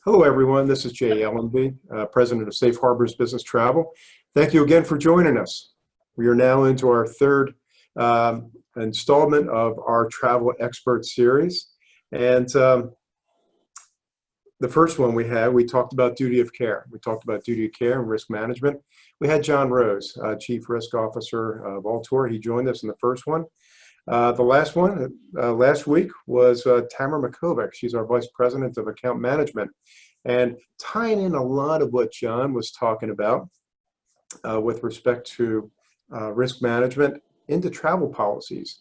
Hello, everyone. This is Jay Ellenby, President of Safe Harbors Business Travel. Thank you again for joining us. We are now into our third installment of our Travel Expert Series. And the first one we talked about duty of care. We talked about duty of care and risk management. We had John Rose, Chief Risk Officer of Altor. He joined us in the first one. The last one, last week, was Tamara Makovic. She's our Vice President of Account Management. And tying in a lot of what John was talking about with respect to risk management into travel policies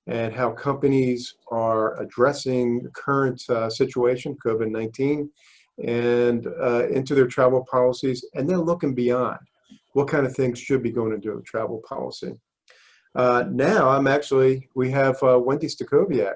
and how companies are addressing the current situation, COVID-19, and into their travel policies, and then looking beyond. What kind of things should be going into a travel policy? Now we have Wendy Stachowiak.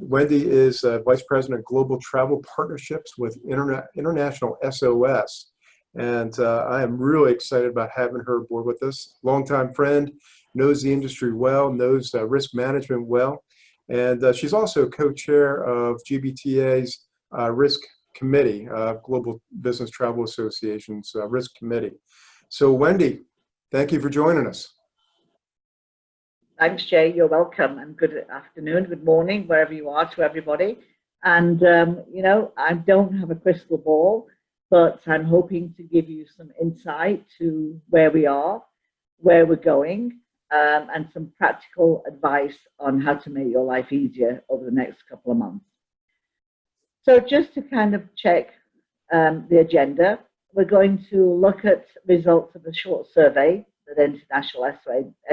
Wendy is Vice President of Global Travel Partnerships with International SOS. And I am really excited about having her aboard with us. Longtime friend, knows the industry well, knows risk management well. And she's also co-chair of GBTA's Risk Committee, Global Business Travel Association's Risk Committee. So Wendy, thank you for joining us. Thanks, Jay. You're welcome, and good afternoon, good morning, wherever you are, to everybody. And, I don't have a crystal ball, but I'm hoping to give you some insight to where we are, where we're going, and some practical advice on how to make your life easier over the next couple of months. So just to kind of check the agenda, we're going to look at results of a short survey that International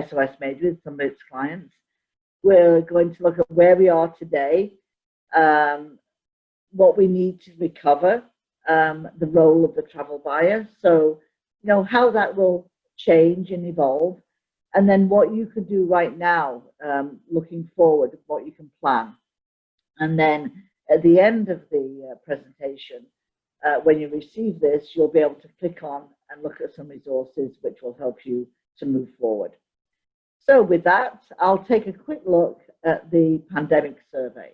SOS made with some of its clients. We're going to look at where we are today, what we need to recover, the role of the travel buyer. So, how that will change and evolve, and then what you could do right now, looking forward, what you can plan. And then at the end of the presentation, when you receive this, you'll be able to click on and look at some resources which will help you to move forward. So with that, I'll take a quick look at the pandemic survey.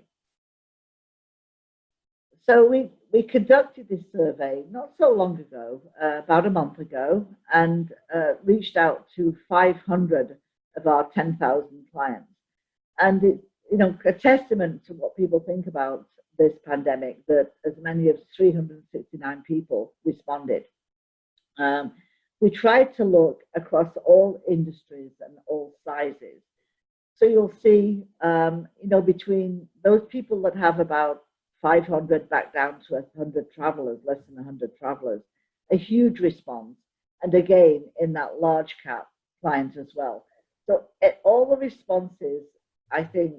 So we conducted this survey not so long ago, about a month ago, and reached out to 500 of our 10,000 clients. And it's, a testament to what people think about this pandemic, that as many as 369 people responded. We tried to look across all industries and all sizes. So you'll see, between those people that have about 500 back down to 100 travelers, less than 100 travelers, a huge response. And again, in that large cap clients as well. So all the responses, I think,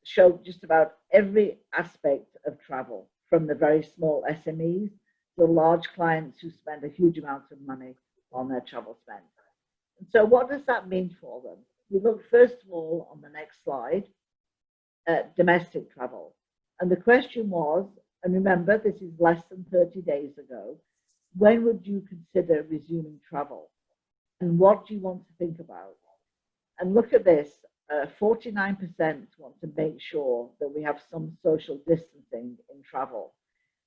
show just about every aspect of travel, from the very small SMEs, the large clients who spend a huge amount of money on their travel spend. And so what does that mean for them? We look first of all on the next slide at domestic travel. And the question was, and remember, this is less than 30 days ago, when would you consider resuming travel? And what do you want to think about? And look at this, 49% want to make sure that we have some social distancing in travel.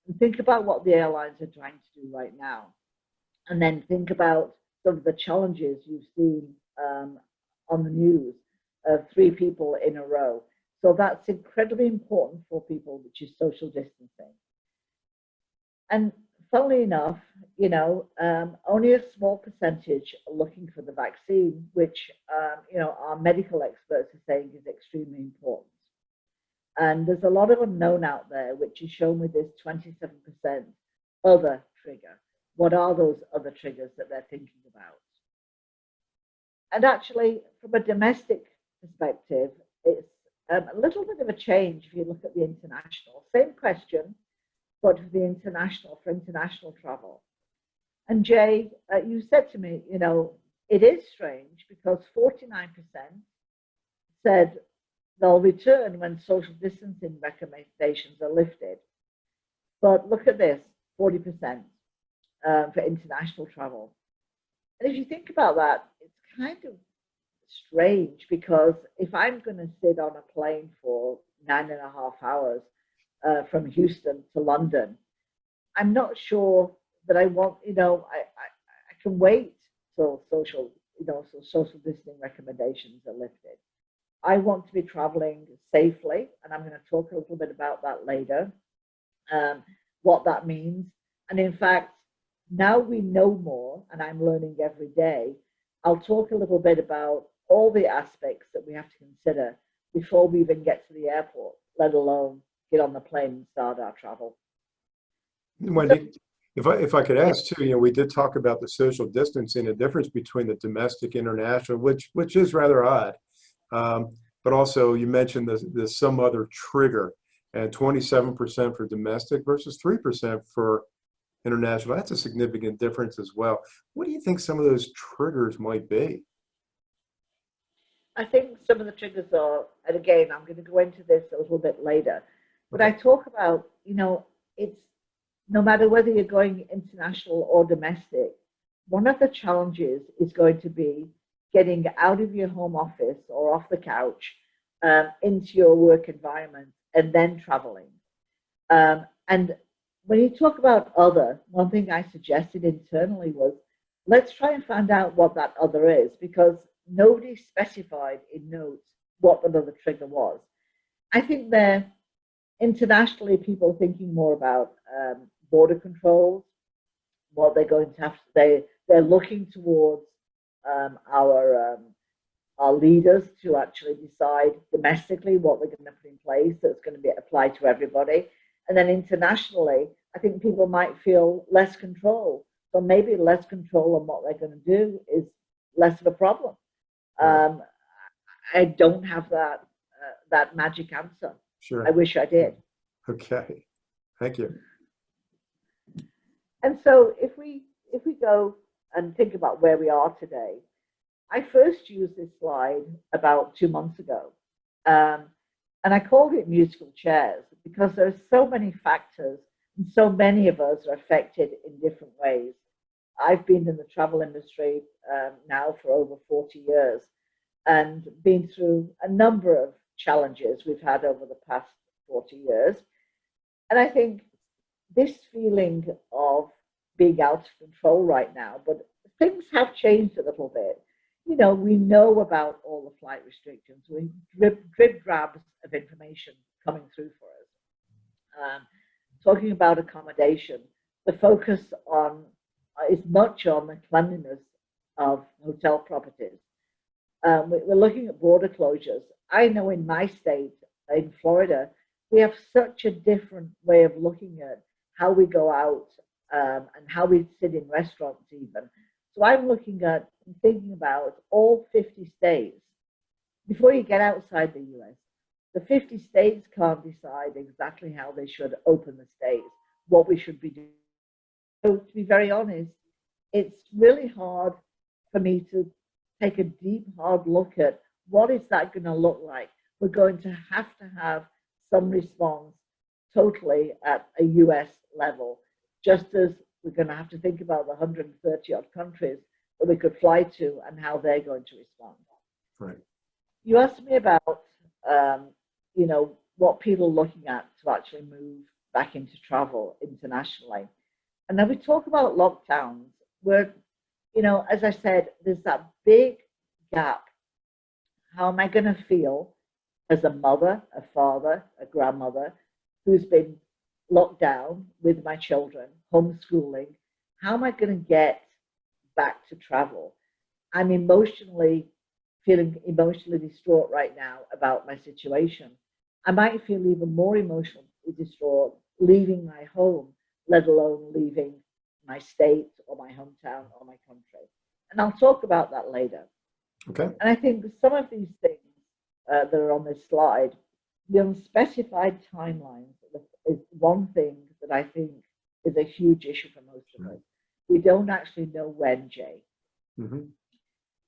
And think about what the airlines are trying to do right now. And then think about some of the challenges you've seen on the news of 3 people in a row. So that's incredibly important for people, which is social distancing. And funnily enough, only a small percentage are looking for the vaccine, which, our medical experts are saying is extremely important. And there's a lot of unknown out there, which is shown with this 27% other trigger. What are those other triggers that they're thinking about? And actually, from a domestic perspective, it's a little bit of a change if you look at the international. Same question, but for the international, for international travel. And Jay, you said to me, it is strange because 49% said they'll return when social distancing recommendations are lifted. But look at this, 40% for international travel. And if you think about that, it's kind of strange, because if I'm going to sit on a plane for 9.5 hours from Houston to London, I'm not sure that I want, I can wait till so social distancing recommendations are lifted. I want to be traveling safely, and I'm going to talk a little bit about that later, what that means. And in fact, now we know more, and I'm learning every day. I'll talk a little bit about all the aspects that we have to consider before we even get to the airport, let alone get on the plane and start our travel. Wendy, if I could ask too, we did talk about the social distancing, the difference between the domestic international, which is rather odd. But also you mentioned the some other trigger, and 27% for domestic versus 3% for international. That's a significant difference as well. What do you think some of those triggers might be? I think some of the triggers are, and again, I'm going to go into this a little bit later, but I Okay. talk about, it's no matter whether you're going international or domestic, one of the challenges is going to be getting out of your home office or off the couch into your work environment and then traveling. And when you talk about other, one thing I suggested internally was let's try and find out what that other is, because nobody specified in notes what another trigger was. I think they're internationally people thinking more about border controls, what they're going to have. They're looking towards our leaders to actually decide domestically what they're going to put in place that's going to be applied to everybody. And then internationally, I think people might feel less control. So maybe less control on what they're going to do is less of a problem. Um, I don't have that magic answer. I Sure. wish I did. Okay. Thank you. And so if we go and think about where we are today, I first used this slide about 2 months ago. And I called it musical chairs because there are so many factors and so many of us are affected in different ways. I've been in the travel industry now for over 40 years and been through a number of challenges we've had over the past 40 years. And I think this feeling of being out of control right now, but things have changed a little bit. We know about all the flight restrictions. We drip drabs of information coming through for us. Talking about accommodation, the focus on is much on the cleanliness of hotel properties. We're looking at border closures. I know in my state, in Florida, we have such a different way of looking at how we go out and how we sit in restaurants even. So I'm looking at and thinking about all 50 states. Before you get outside the US, the 50 states can't decide exactly how they should open the states, what we should be doing. So to be very honest, it's really hard for me to take a deep, hard look at what is that going to look like. We're going to have some response totally at a US level, just as we're going to have to think about the 130 odd countries that we could fly to and how they're going to respond. Right. You asked me about, what people are looking at to actually move back into travel internationally. And then we talk about lockdowns where, as I said, there's that big gap. How am I going to feel as a mother, a father, a grandmother who's been locked down with my children, homeschooling? How am I going to get back to travel? I'm feeling emotionally distraught right now about my situation. I might feel even more emotionally distraught leaving my home, let alone leaving my state or my hometown or my country. And I'll talk about that later. Okay. And I think some of these things that are on this slide, the unspecified timelines is one thing that I think is a huge issue for most of us. We don't actually know when, Jay. Mm-hmm.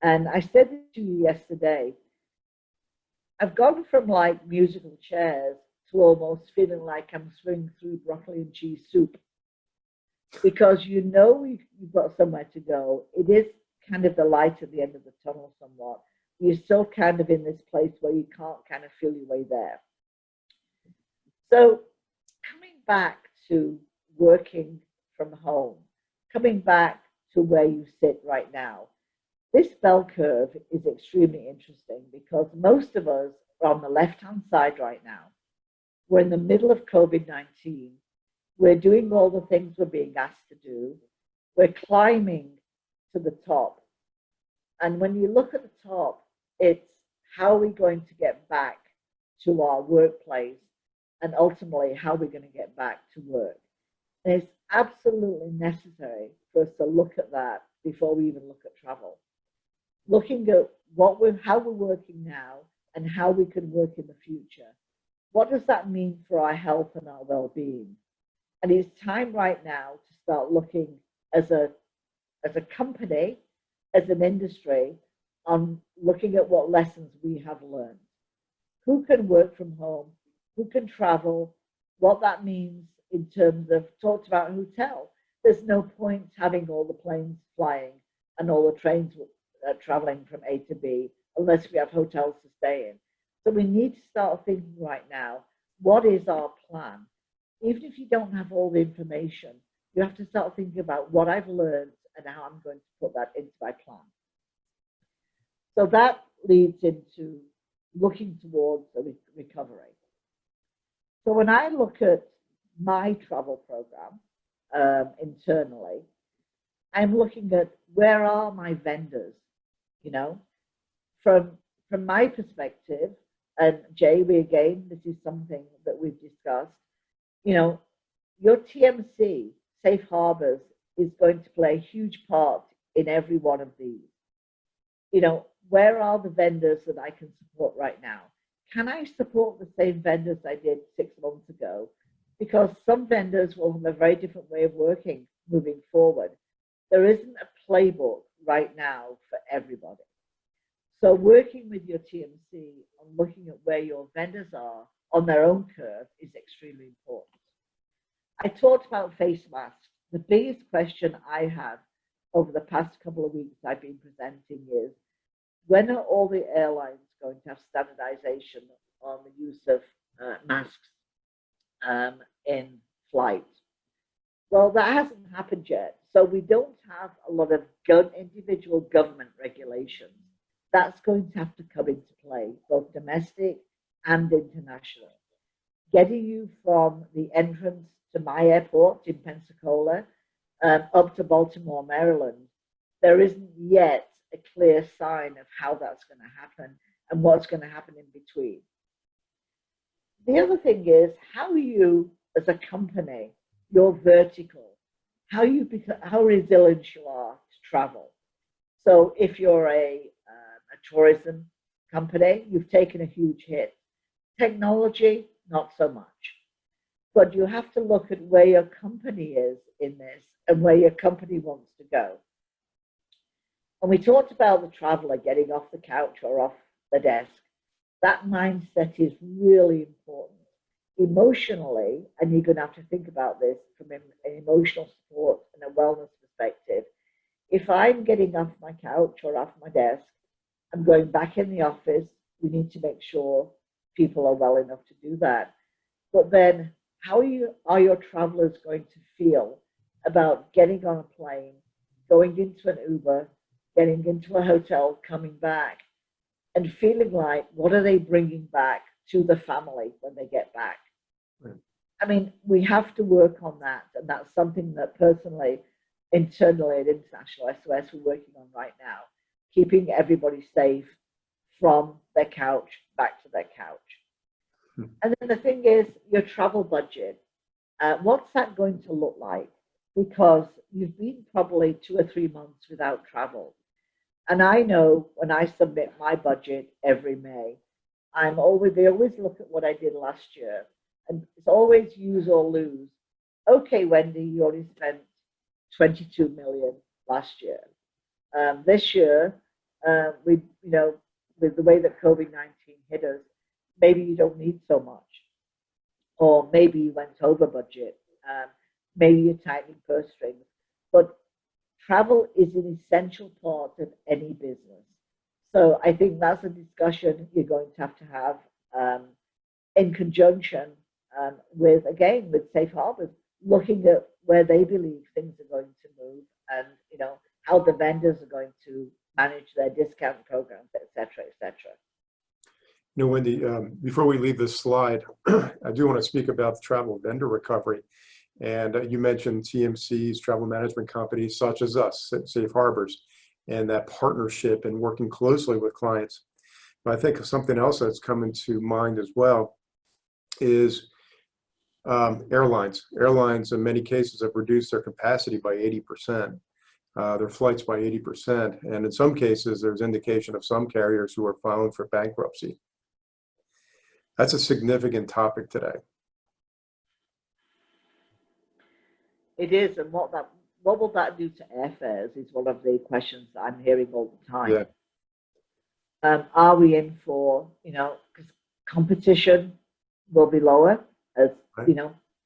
And I said it to you yesterday. I've gone from like musical chairs to almost feeling like I'm swimming through broccoli and cheese soup, because you've got somewhere to go. It is kind of the light at the end of the tunnel somewhat. You're still kind of in this place where you can't kind of feel your way there. So coming back to working from home, coming back to where you sit right now. This bell curve is extremely interesting because most of us are on the left-hand side right now. We're in the middle of COVID-19. We're doing all the things we're being asked to do. We're climbing to the top. And when you look at the top, it's how are we going to get back to our workplace, and ultimately how we're going to get back to work. And it's absolutely necessary for us to look at that before we even look at travel. Looking at how we're working now and how we can work in the future. What does that mean for our health and our well-being? And it's time right now to start looking as a company, as an industry, on looking at what lessons we have learned. Who can work from home? Who can travel? What that means in terms of, talked about hotel. There's no point having all the planes flying and all the trains traveling from A to B unless we have hotels to stay in. So we need to start thinking right now, what is our plan? Even if you don't have all the information, you have to start thinking about what I've learned and how I'm going to put that into my plan. So that leads into looking towards the recovery. So when I look at my travel program internally, I'm looking at where are my vendors, you know, from my perspective, and Jay, this is something that we've discussed, you know, your TMC, Safe Harbors, is going to play a huge part in every one of these. You know, where are the vendors that I can support right now? Can I support the same vendors I did 6 months ago? Because some vendors will have a very different way of working moving forward. There isn't a playbook right now for everybody. So working with your TMC and looking at where your vendors are on their own curve is extremely important. I talked about face masks. The biggest question I have over the past couple of weeks I've been presenting is, when are all the airlines going to have standardization on the use of masks in flight? Well, that hasn't happened yet. So we don't have a lot of individual government regulations. That's going to have to come into play, both domestic and international. Getting you from the entrance to my airport in Pensacola up to Baltimore, Maryland, there isn't yet a clear sign of how that's going to happen and what's going to happen in between. The other thing is how you, as a company, you're vertical, how resilient you are to travel. So if you're a tourism company, you've taken a huge hit. Technology, not so much. But you have to look at where your company is in this and where your company wants to go. And we talked about the traveler getting off the couch or off the desk. That mindset is really important. Emotionally, and you're going to have to think about this from an emotional support and a wellness perspective. If I'm getting off my couch or off my desk, I'm going back in the office, we need to make sure people are well enough to do that. But then how are your travelers going to feel about getting on a plane, going into an Uber, getting into a hotel, coming back, and feeling like, what are they bringing back to the family when they get back? Right. I mean, we have to work on that. And that's something that personally, internally at International SOS, we're working on right now, keeping everybody safe from their couch back to their couch. And then the thing is, your travel budget, what's that going to look like? Because you've been probably 2 or 3 months without travel. And I know when I submit my budget every May, they always look at what I did last year. And it's always use or lose. Okay, Wendy, you only spent 22 million last year. This year, with the way that COVID-19 hit us, maybe you don't need so much, or maybe you went over budget, maybe you're tightening purse strings. But travel is an essential part of any business. So I think that's a discussion you're going to have in conjunction with Safe Harbors. looking at where they believe things are going to move, and how the vendors are going to manage their discount programs, et cetera, et cetera. Wendy, before we leave this slide, I do want to speak about the travel vendor recovery. And you mentioned TMCs, travel management companies such as us, Safe Harbors, and that partnership and working closely with clients. But I think something else that's coming to mind as well is airlines. Airlines, in many cases, have reduced their capacity by 80%, their flights by 80%. And in some cases, there's indication of some carriers who are filing for bankruptcy. That's a significant topic today. It is, and what will that do to airfares is one of the questions that I'm hearing all the time. Yeah. Are we in for, because competition will be lower, as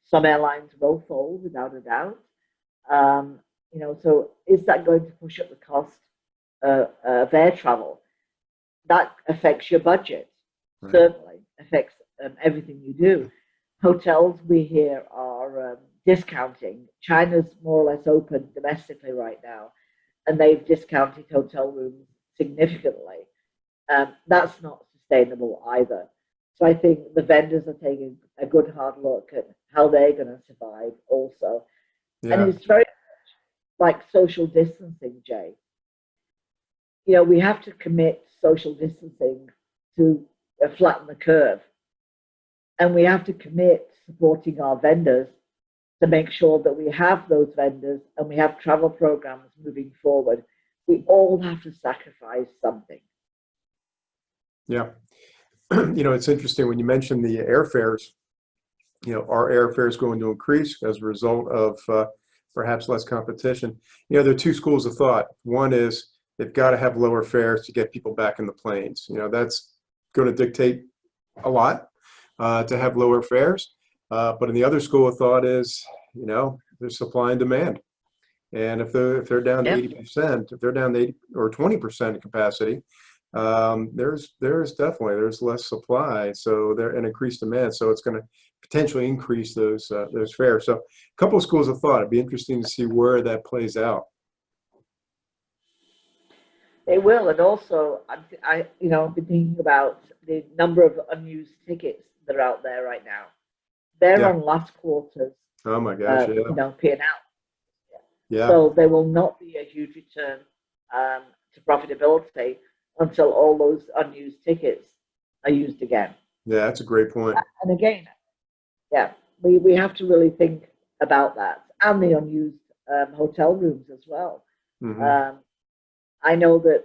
some airlines will fold without a doubt. So is that going to push up the cost of air travel? That affects your budget, right. Certainly affects everything you do. Hotels, we hear, are discounting. China's more or less open domestically right now, and they've discounted hotel rooms significantly. That's not sustainable either. So I think the vendors are taking a good hard look at how they're going to survive also. Yeah. And it's very like social distancing, Jay. We have to commit social distancing to flatten the curve. And we have to commit supporting our vendors to make sure that we have those vendors and we have travel programs moving forward. We all have to sacrifice something. Yeah. It's interesting when you mentioned the airfares, are airfares going to increase as a result of perhaps less competition? There are two schools of thought. One is they've got to have lower fares to get people back in the planes. That's going to dictate a lot to have lower fares. But in the other school of thought is, there's supply and demand. And if they're down to 80%, if they're down to 80 or 20% capacity, there's less supply, so there's an increased demand. So it's going to potentially increase those fares. So a couple of schools of thought. It'd be interesting to see where that plays out. It will, and also I've been thinking about the number of unused tickets that are out there right now. They're on last quarter's. Oh my gosh! P&L. Yeah. So there will not be a huge return to profitability until all those unused tickets are used again. Yeah, that's a great point. And again, we have to really think about that, and the unused hotel rooms as well. Mm-hmm. I know that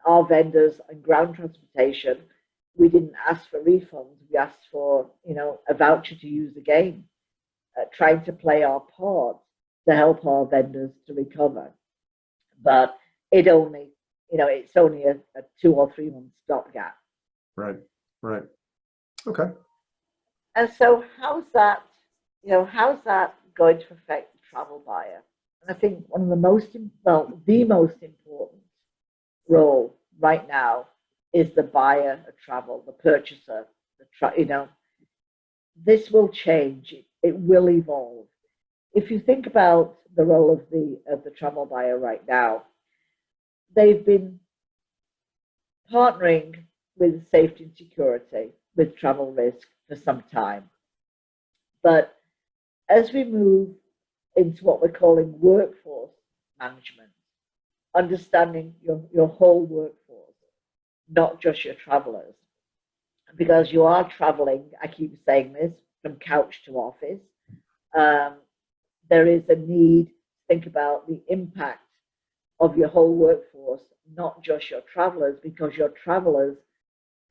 our vendors and ground transportation, we didn't ask for refunds. We asked for, a voucher to use again, trying to play our part to help our vendors to recover. But it's only a 2 or 3 month stopgap. Right. Okay. And so how's that going to affect the travel buyer? And I think one of the most important role right now is the buyer of travel, the purchaser. This will change. It will evolve. If you think about the role of the travel buyer right now, they've been partnering with safety and security, with travel risk for some time. But as we move into what we're calling workforce management, understanding your whole workforce, not just your travelers, because you are traveling, I keep saying this, from couch to office. There is a need to think about the impact of your whole workforce, not just your travelers, because your travelers,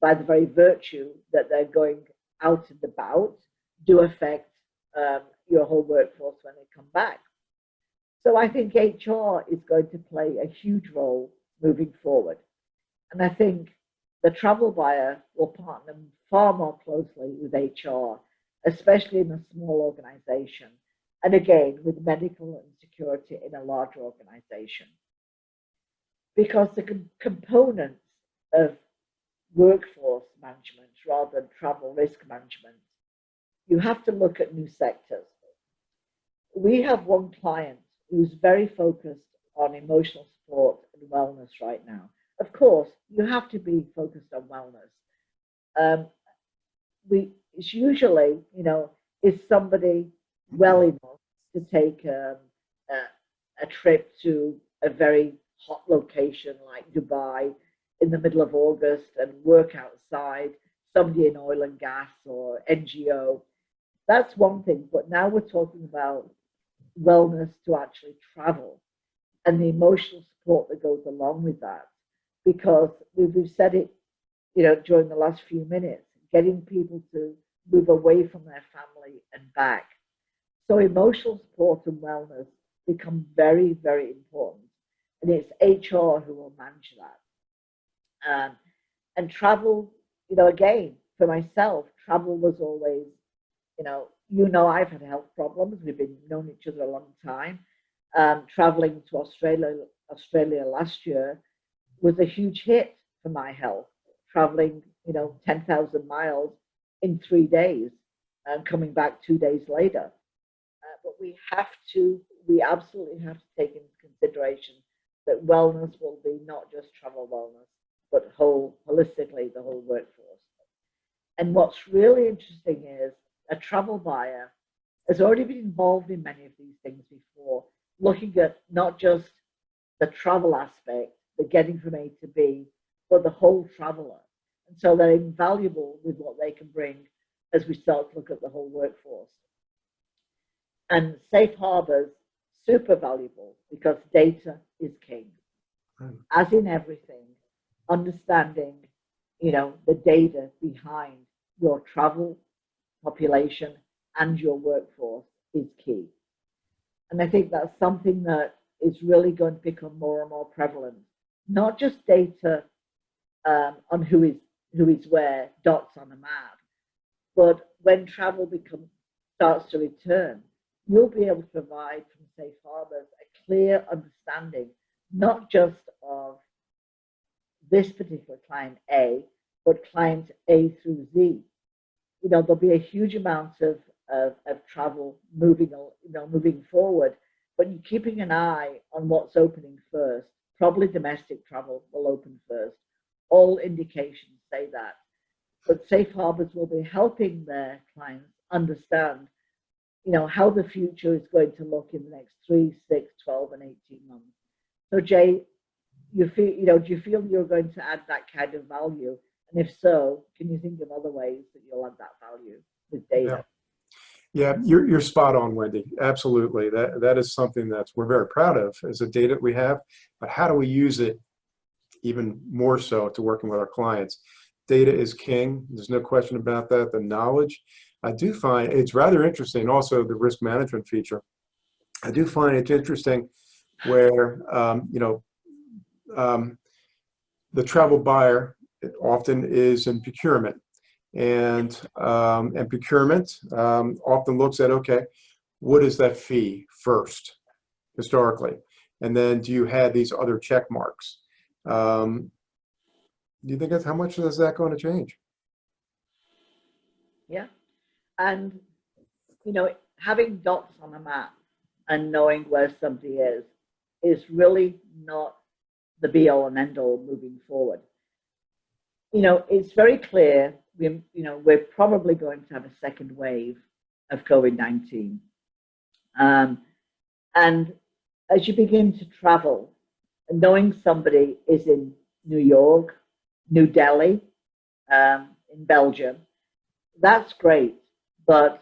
by the very virtue that they're going out and about, do affect your whole workforce when they come back. So I think HR is going to play a huge role moving forward. And I think the travel buyer will partner far more closely with HR, especially in a small organization. And again, with medical and security in a larger organization. Because the components of workforce management rather than travel risk management, you have to look at new sectors. we have one client who's very focused on emotional support and wellness right now. Of course, you have to be focused on wellness. Um, it's usually, is somebody well enough to take a trip to a very hot location like Dubai in the middle of August and work outside, somebody in oil and gas or NGO. That's one thing. But now we're talking about wellness to actually travel and the emotional support that goes along with that. Because we've said it, during the last few minutes, getting people to move away from their family and back. So emotional support and wellness become very, very important. And it's HR who will manage that. And travel, again, for myself, travel was always, I've had health problems. We've been known each other a long time. Traveling to Australia last year was a huge hit for my health. Traveling, 10,000 miles in 3 days and coming back 2 days later. But we absolutely have to take into consideration that wellness will be not just travel wellness, but holistically the whole workforce. And what's really interesting is a travel buyer has already been involved in many of these things before, looking at not just the travel aspect, the getting from A to B, but the whole traveler. And so they're invaluable with what they can bring as we start to look at the whole workforce. And safe harbors, super valuable because data is king. As in everything, understanding, the data behind your travel population and your workforce is key. And I think that's something that is really going to become more and more prevalent. Not just data on who is where, dots on a map, but when travel starts to return, you'll be able to provide from safe harbors a clear understanding, not just of this particular client A, but client A through Z. There'll be a huge amount of travel moving forward, but you're keeping an eye on what's opening first. Probably domestic travel will open first. All indications say that. But safe harbors will be helping their clients understand, how the future is going to look in the next 3, 6, 12, and 18 months. So Jay, do you feel you're going to add that kind of value? And if so, can you think of other ways that you'll add that value with data? Yeah, you're spot on, Wendy. Absolutely. That is something that we're very proud of as the data we have, but how do we use it even more so to working with our clients? Data is king. There's no question about that. The knowledge. I do find it's rather interesting. Also, the risk management feature. I do find it interesting where, the travel buyer often is in procurement. And procurement often looks at, okay, what is that fee first, historically? And then do you have these other check marks? Do you think how much is that going to change? Yeah. And, having dots on a map and knowing where somebody is really not the be all and end all moving forward. It's very clear we're probably going to have a second wave of COVID-19. And as you begin to travel, knowing somebody is in New York, New Delhi, in Belgium, that's great. But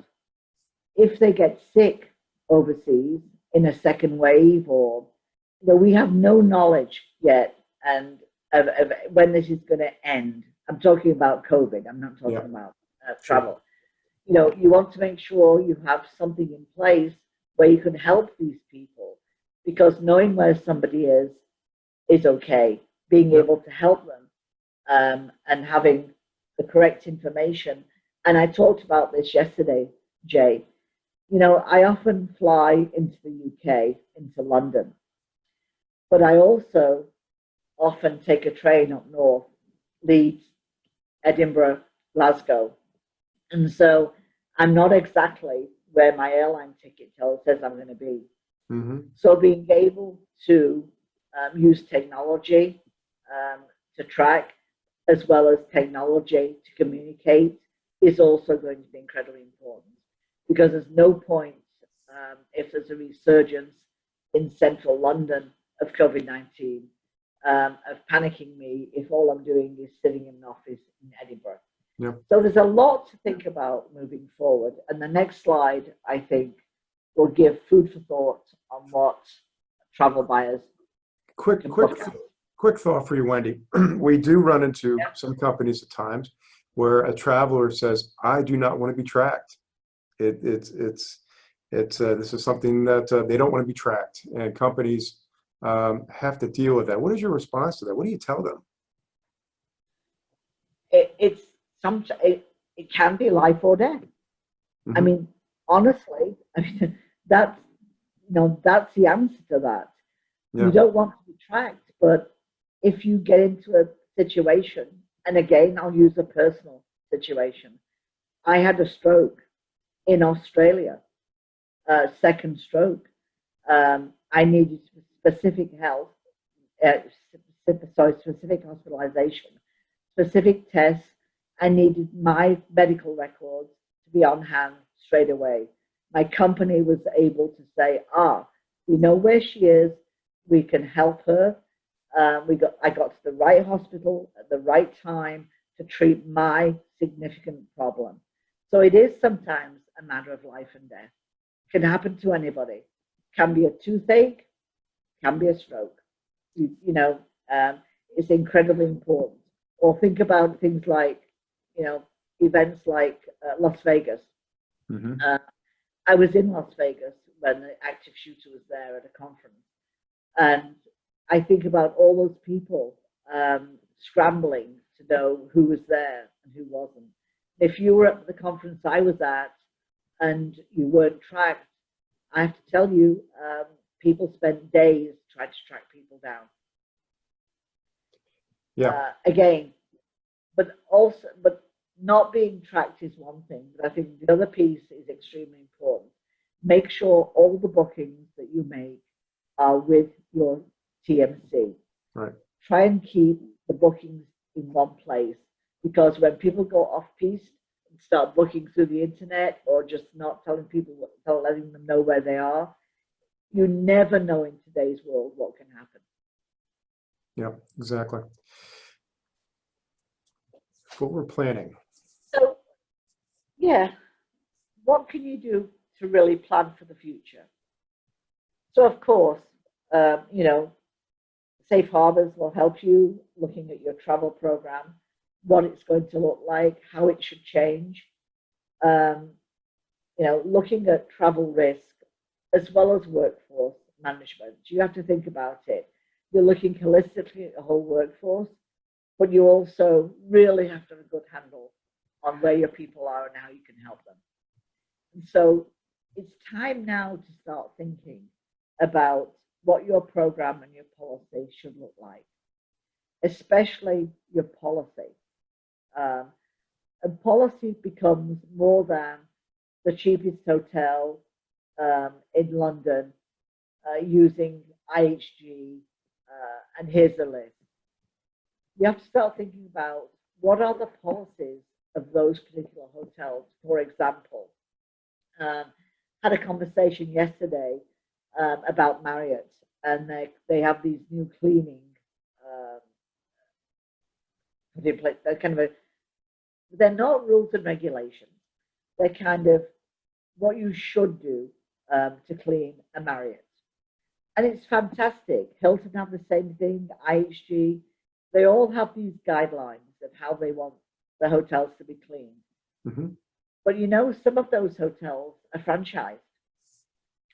if they get sick overseas in a second wave, or we have no knowledge yet and of when this is going to end. I'm talking about COVID. I'm not talking about travel. You want to make sure you have something in place where you can help these people, because knowing where somebody is okay. Being able to help them and having the correct information. And I talked about this yesterday, Jay. I often fly into the UK, into London, but I also often take a train up north, Leeds, Edinburgh, Glasgow. And so I'm not exactly where my airline ticket says I'm going to be. Mm-hmm. So being able to use technology to track as well as technology to communicate is also going to be incredibly important, because there's no point if there's a resurgence in central London of COVID-19 of panicking me if all I'm doing is sitting in an office in Edinburgh. Yeah. So there's a lot to think about moving forward. And the next slide, I think, will give food for thought on what travel buyers Quick thought for you, Wendy. We do run into some companies at times where a traveler says, "I do not want to be tracked." This is something that they don't want to be tracked, and companies have to deal with that. What is your response to that? What do you tell them? It can be life or death. Mm-hmm. I mean, honestly, that's that's the answer to that. Yeah. You don't want to be tracked, but if you get into a situation, and again, I'll use a personal situation. I had a stroke in Australia, second stroke. I needed specific health, specific hospitalization, specific tests. I needed my medical records to be on hand straight away. My company was able to say, we know where she is, we can help her. I got to the right hospital at the right time to treat my significant problem. So it is sometimes a matter of life and death. It can happen to anybody. Can be a toothache, can be a stroke. It's incredibly important. Or think about things like, events like Las Vegas. Mm-hmm. I was in Las Vegas when the active shooter was there at a conference. And I think about all those people scrambling to know who was there and who wasn't. If you were at the conference I was at and you weren't tracked, I have to tell you, people spent days trying to track people down. Yeah. Again, but not being tracked is one thing, but I think the other piece is extremely important. Make sure all the bookings that you make are with your TMC. Right. Try and keep the bookings in one place, because when people go off piste and start booking through the internet or just not letting them know where they are, you never know in today's world what can happen. Yeah, exactly. Forward planning. So, what can you do to really plan for the future? So, of course, Safe Harbors will help you looking at your travel program, what it's going to look like, how it should change. Looking at travel risk as well as workforce management. You have to think about it. You're looking holistically at the whole workforce, but you also really have to have a good handle on where your people are and how you can help them. And so it's time now to start thinking about what your program and your policy should look like, especially your policy. And policy becomes more than the cheapest hotel in London using IHG, and here's the list. You have to start thinking about what are the policies of those particular hotels. For example, had a conversation yesterday about Marriott, and they have these new cleaning put in place. They're not rules and regulations. They're kind of what you should do to clean a Marriott. And it's fantastic. Hilton have the same thing, IHG. They all have these guidelines of how they want the hotels to be cleaned. Mm-hmm. But some of those hotels are franchised.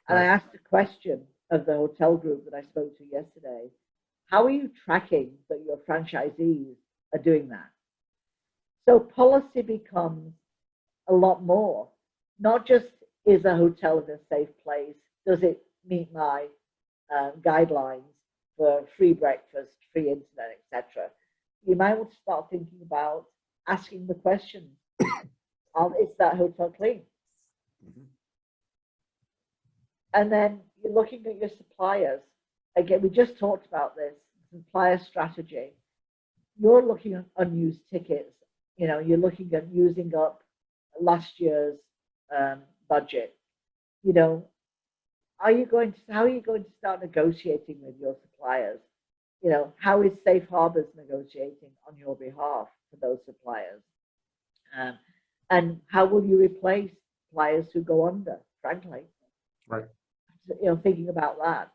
And I asked a question of the hotel group that I spoke to yesterday. How are you tracking that your franchisees are doing that? So policy becomes a lot more. Not just is a hotel in a safe place, does it meet my guidelines for free breakfast, free internet, etc. You might want to start thinking about asking the question, is that hotel clean? Mm-hmm. And then you're looking at your suppliers. Again, we just talked about this supplier strategy. You're looking at unused tickets. You know, you're looking at using up last year's budget. You know, how are you going to start negotiating with your suppliers? You know, how is Safe Harbors negotiating on your behalf for those suppliers? And how will you replace suppliers who go under, frankly? Right. You know, thinking about that.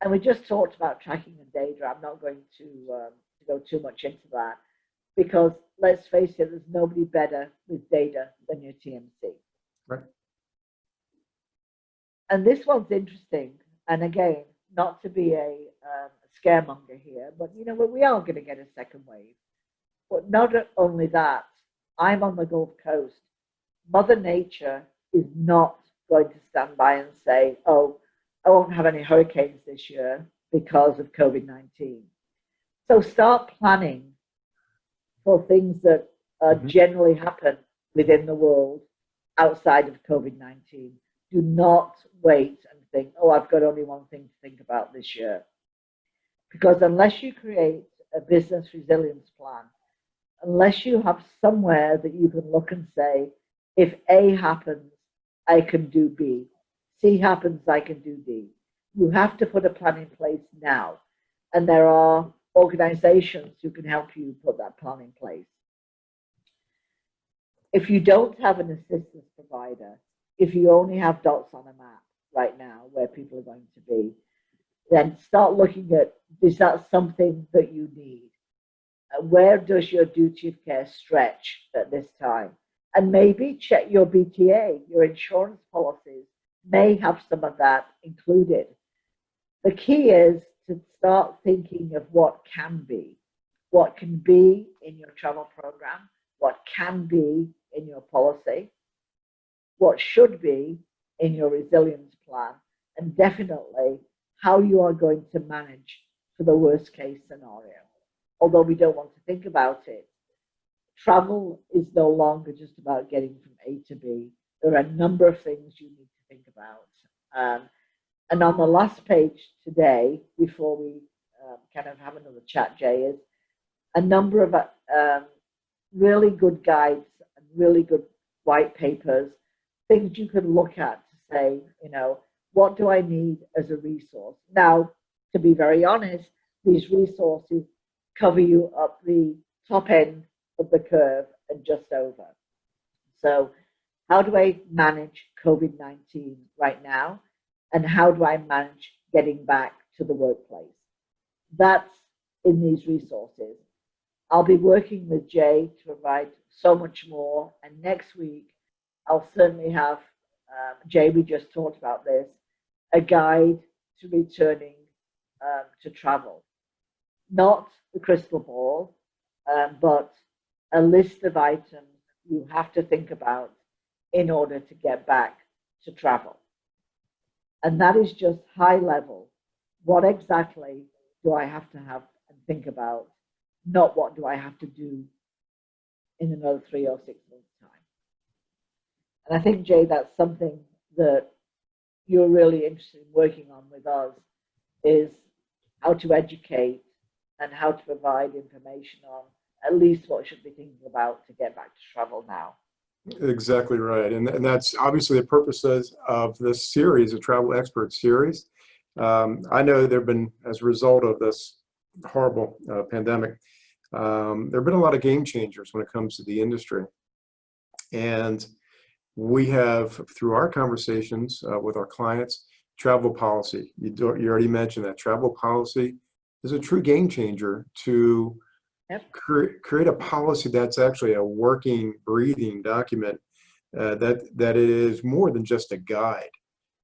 And we just talked about tracking and data. I'm not going to go too much into that because let's face it, there's nobody better with data than your TMC. Right. And this one's interesting. And again, not to be a scaremonger here, but you know, we are going to get a second wave. But not only that, I'm on the Gulf Coast. Mother Nature is not going to stand by and say, oh, I won't have any hurricanes this year because of COVID-19. So start planning for things that generally happen within the world outside of COVID-19. Do not wait and think, oh, I've got only one thing to think about this year. Because unless you create a business resilience plan, unless you have somewhere that you can look and say, if A happens, I can do B. C happens, I can do D. You have to put a plan in place now. And there are organizations who can help you put that plan in place. If you don't have an assistance provider, if you only have dots on a map right now where people are going to be, then start looking at, is that something that you need? Where does your duty of care stretch at this time? And maybe check your BTA, your insurance policies may have some of that included. The key is to start thinking of what can be in your travel program, what can be in your policy, what should be in your resilience plan, and definitely how you are going to manage for the worst case scenario. Although we don't want to think about it, travel is no longer just about getting from A to B. There are a number of things you need to think about. And on the last page today, before we kind of have another chat, Jay, is a number of really good guides and really good white papers, things you can look at to say, you know, what do I need as a resource? Now, to be very honest, these resources cover you up the top end of the curve and just over. So how do I manage COVID-19 right now? And how do I manage getting back to the workplace? That's in these resources. I'll be working with Jay to provide so much more. And next week, I'll certainly have, Jay, we just talked about this, a guide to returning to travel. Not the crystal ball, but a list of items you have to think about in order to get back to travel. And that is just high level. What exactly do I have to have and think about? Not what do I have to do in another 3 or 6 months' time. And I think, Jay, that's something that you're really interested in working on with us, is how to educate and how to provide information on at least what should be thinking about to get back to travel now. Exactly right. And that's obviously the purposes of this series, a Travel Expert series. I know there have been, as a result of this horrible pandemic, there have been a lot of game changers when it comes to the industry. And we have, through our conversations with our clients, travel policy. You already mentioned that travel policy is a true game changer to create a policy that's actually a working, breathing document that it is more than just a guide,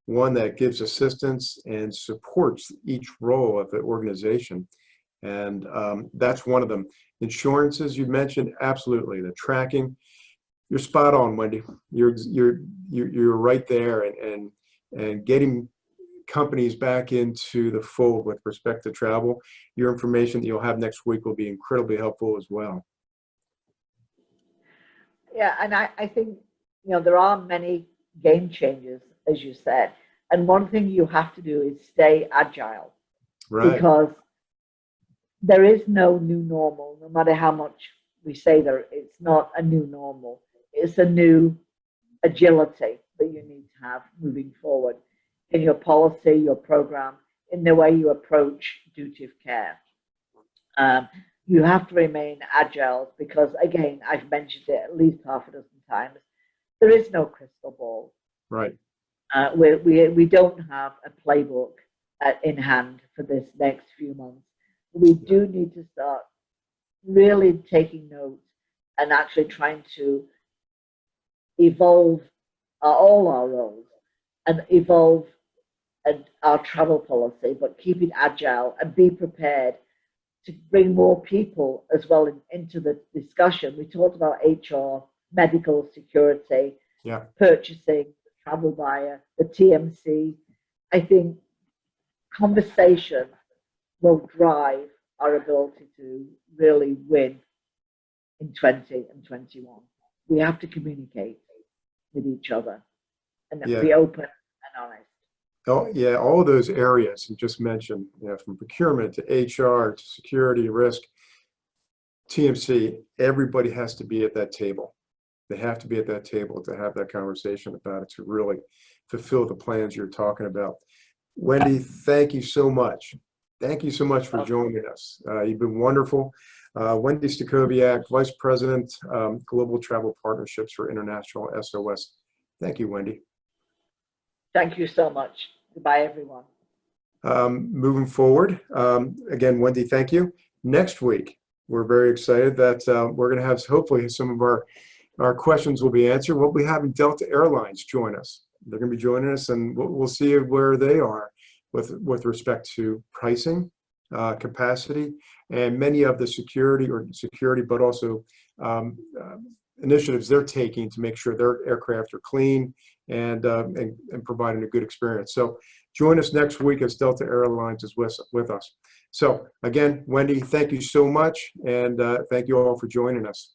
one that gives assistance and supports each role of the organization. And that's one of them. Insurances, you mentioned, absolutely. The tracking, you're spot on, Wendy. You're right there, and getting companies back into the fold with respect to travel. Your information that you'll have next week will be incredibly helpful as well. Yeah, and I think, you know, there are many game changers, as you said. And one thing you have to do is stay agile, Right. because there is no new normal, no matter how much we say there, it's not a new normal. It's a new agility that you need to have moving forward in your policy, your program, in the way you approach duty of care. You have to remain agile because, again, I've mentioned it at least half a dozen times, there is no crystal ball. Right. We don't have a playbook in hand for this next few months. We do need to start really taking notes and actually trying to evolve all our roles and evolve our travel policy, but keep it agile and be prepared to bring more people as well into the discussion. We talked about HR, medical security, Yeah. purchasing, the travel buyer, the TMC. I think conversation will drive our ability to really win in 20 and 21. We have to communicate with each other and be open and honest. Oh, yeah, all of those areas you just mentioned, from procurement to HR to security, risk, TMC, everybody has to be at that table. They have to be at that table to have that conversation about it, to really fulfill the plans you're talking about. Wendy, thank you so much. Thank you so much for joining us. You've been wonderful. Wendy Stachowiak, Vice President, Global Travel Partnerships for International SOS. Thank you, Wendy. Thank you so much. Goodbye, everyone. Moving forward, again, Wendy, thank you. Next week, we're very excited that we're going to have, hopefully, some of our questions will be answered. We'll be having Delta Airlines join us. They're going to be joining us, and we'll see where they are with respect to pricing, capacity, and many of the security, but also initiatives they're taking to make sure their aircraft are clean and providing a good experience. So join us next week as Delta Airlines is with us. So again, Wendy, thank you so much, and thank you all for joining us.